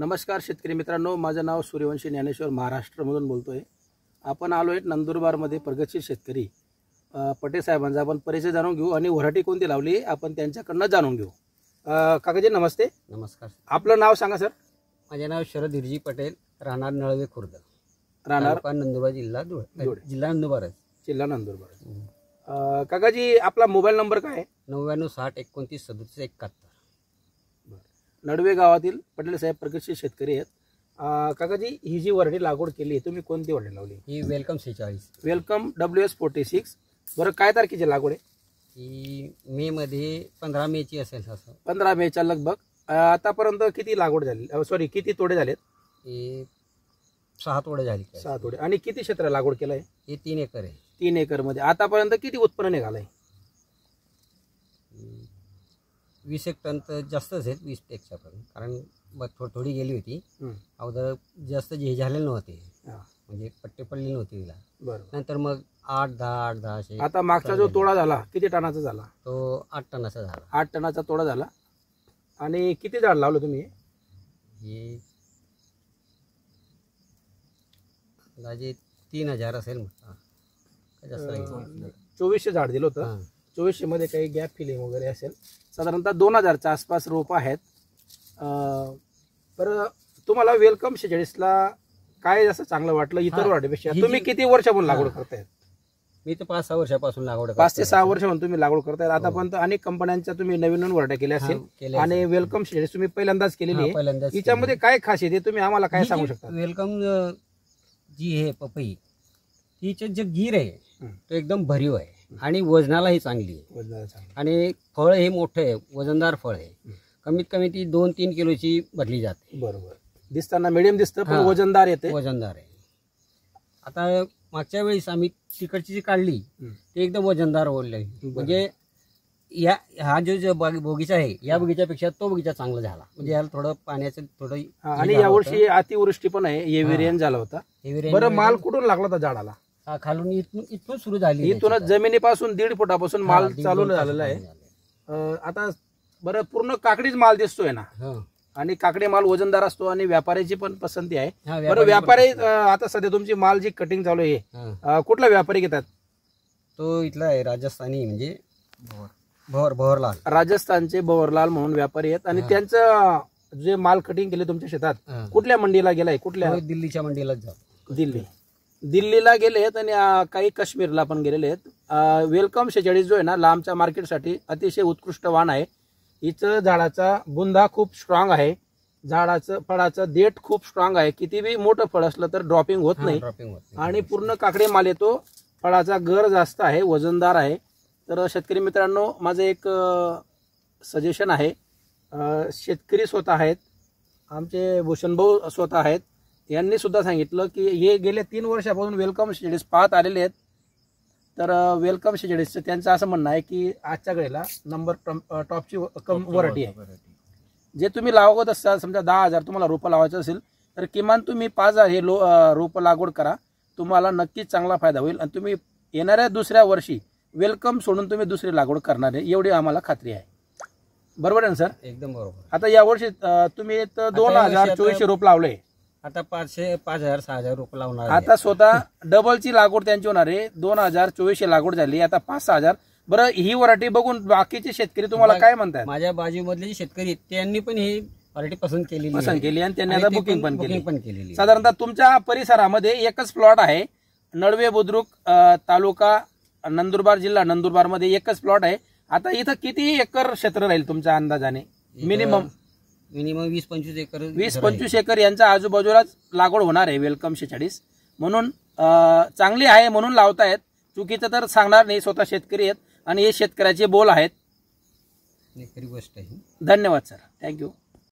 नमस्कार शेतकरी मित्रांनो, माझं नाव सूर्यवंशी ज्ञानेश्वर महाराष्ट्रमधून बोलतोय। आपण आलोय नंदुरबारमध्ये प्रगतशील शेतकरी पटेल साहेबांचा आपण परिचय जाणून घेऊ आणि व्हरायटी कोणती लावली आपण त्यांच्याकडनं जाणून घेऊ। काकाजी नमस्ते। नमस्कार। आपलं नाव सांगा सर। माझे नाव शरद हिरजी पटेल, राहणार नळवे खुर्द, राहणार नंदुरबार जिल्हा जिल्हा नंदुरबार जिल्हा नंदुरबार। काकाजी आपला मोबाईल नंबर काय आहे? 9960 29 37 71। नडवे गावातील पटेल साहेब प्रगतशील शेतकरी आहेत। काकाजी ही जी व्हरायटी लागवड केली तुम्ही कोणती व्हरायटी लावली? ही वेलकम 46 वेलकम WS46। बरं काय तारखेची लागवड आहे? ही मे मध्ये 15 मे ची असेल। असं 15 मेच्या लगभग। आतापर्यंत किती लागवड झाली, सॉरी किती तोडे झालेत? हे 6 तोडे झाली। 6 तोडे। आणि किती क्षेत्र लागवड केलं आहे? हे 3 एकर आहे। 3 एकर मध्ये आतापर्यंत किती उत्पन्न निघालंय? 20 एक टन तर जास्त असेल, 20 पेक्षा पण, कारण थोडी गेली होती अगोदर, जास्त जे झालेलं नव्हते म्हणजे पट्टे पडले नव्हते तिला। बरोबर। नंतर मग 8-10 असे। आता मागचा जो तोडा झाला किती टनाचा झाला? तो 8 टनाचा झाला। 8 टनाचा तोडा झाला। आणि किती झाड लावलं तुम्ही? हे अंदाजे 3000 असेल, जास्त नाही। 2400 झाड दिलं होतं। 2400 मध्ये काही गॅप फिलिंग वगैरे असेल, साधारणतः 2000च्या आसपास रोप आहेत। बरं तुम्हाला वेलकम 46ला काय असं चांगलं वाटलं इतर व्हरायटीपेक्षा? तुम्ही किती वर्षापासून लागवड करतायत? मी तर 5-6 वर्षापासून लागवड करतो। 5 ते 6 वर्षापासून तुम्ही लागवड करतायत। आतापर्यंत अनेक कंपन्यांच्या तुम्ही नवीन व्हरायटी केल्या असेल आणि वेलकम 46 तुम्ही पहिल्यांदाच केलेली आहे। याच्यामध्ये काय खासियत आहे तुम्ही आम्हाला काय सांगू शकता? वेलकम जी आहे पपई, तिचे जे गीर आहे तो एकदम भरीव आहे आणि वजनालाही चांगली आहे। आणि फळ हे मोठं आहे, वजनदार फळ आहे। कमीत कमी ती 2-3 किलोची भरली जाते। बरोबर। दिसताना मिडियम दिसतं पण वजनदार येते। वजनदार आहे। आता मागच्या वेळेस आम्ही तिकडची जी काढली ती एकदम वजनदार ओढली, म्हणजे हा जो बगीचा आहे या बगीच्यापेक्षा तो बगीचा चांगला झाला। म्हणजे याला थोडं पाण्याचं थोडं, आणि यावर्षी अतिवृष्टी पण आहे, हेवी झाला होता। बरं माल कुठून लागला होता झाडाला? खालून इथून सुरू झाली, इथूनच जमिनीपासून 1.5 फुटापासून माल चालू झालेला आहे। आता बरं पूर्ण काकडीच माल दिसतोय ना, आणि काकडी माल वजनदार असतो आणि व्यापाऱ्याची पण पसंती आहे। बरं व्यापारी आता सध्या तुमची माल जी कटिंग चालू आहे कुठला व्यापारी घेतात? तो इथला आहे राजस्थानी, म्हणजे भवरलाल, राजस्थानचे भवरलाल म्हणून व्यापारी आहेत। आणि त्यांचं जे माल कटिंग केले तुमच्या शेतात कुठल्या मंडीला गेलाय? कुठल्या? दिल्लीच्या मंडीला जातो। दिल्लीला गेले आहेत आणि काही काश्मीरला पण गेलेले आहेत। वेलकम 46 जो आहे ना, लांबच्या मार्केटसाठी अतिशय उत्कृष्ट वाण आहे। हिचं झाडाचा बुंदा खूप स्ट्रॉंग आहे, झाडाचं फळाचं देठ खूप स्ट्रॉंग आहे। किती बी मोठं फळ असलं तर ड्रॉपिंग होत नाही आणि पूर्ण काकडे माल येतो। फळाचा गर जास्त आहे, वजनदार आहे। तर शेतकरी मित्रांनो, माझं एक सजेशन आहे, शेतकरी स्वतः आहेत आमचे भूषणभाऊ स्वतः आहेत, यांनी सुद्धा सांगितलं की हे गेल्या 3 वर्षापासून वेलकम 46 पाहत आलेले आहेत। तर वेलकम 46चं त्यांचं असं म्हणणं आहे की आजच्या घडीला नंबर टॉपची व्हरायटी आहे। जे तुम्ही लावत असाल, समजा 10,000 तुम्हाला रोपं लावायचं असेल तर किमान तुम्ही 5,000 हे रोपं लागवड करा, तुम्हाला नक्कीच चांगला फायदा होईल। आणि तुम्ही येणाऱ्या दुसऱ्या वर्षी वेलकम सोडून तुम्ही दुसरी लागवड करणार आहे एवढी आम्हाला खात्री आहे। बरोबर आहे ना सर? एकदम बरोबर। आता यावर्षी तुम्ही 2,024 रोप लावले, आता 5,000-6,000 रोप लावणार। आता स्वतः डबलची लागवड त्यांची होणार आहे। 2,024 लागवड झाली, आता 5,000। बरं ही व्हरायटी बघून बाकीचे शेतकरी तुम्हाला काय म्हणतात? माझ्या बाजूमधले जे शेतकरी त्यांनी पण ही व्हरायटी पसंत केली आणि त्यांनी आता बुकिंग पण केली। साधारणतः तुमच्या परिसरामध्ये एकच प्लॉट आहे, नळवे बुद्रुक तालुका नंदुरबार जिल्हा नंदुरबार मध्ये एकच प्लॉट आहे। आता इथं किती एकर क्षेत्र राहील तुमच्या अंदाजाने? Minimum 20-25 acre. 20-25 एकर यांच्या आजूबाजूलाच लागवड होणार आहे वेलकम 46। म्हणून चांगली आहे म्हणून लावतायत, चुकीचं तर सांगणार नाही। स्वतः शेतकरी आहेत आणि हे शेतकऱ्याचे बोल आहेत। खरी गोष्ट आहे। धन्यवाद सर, थँक्यू।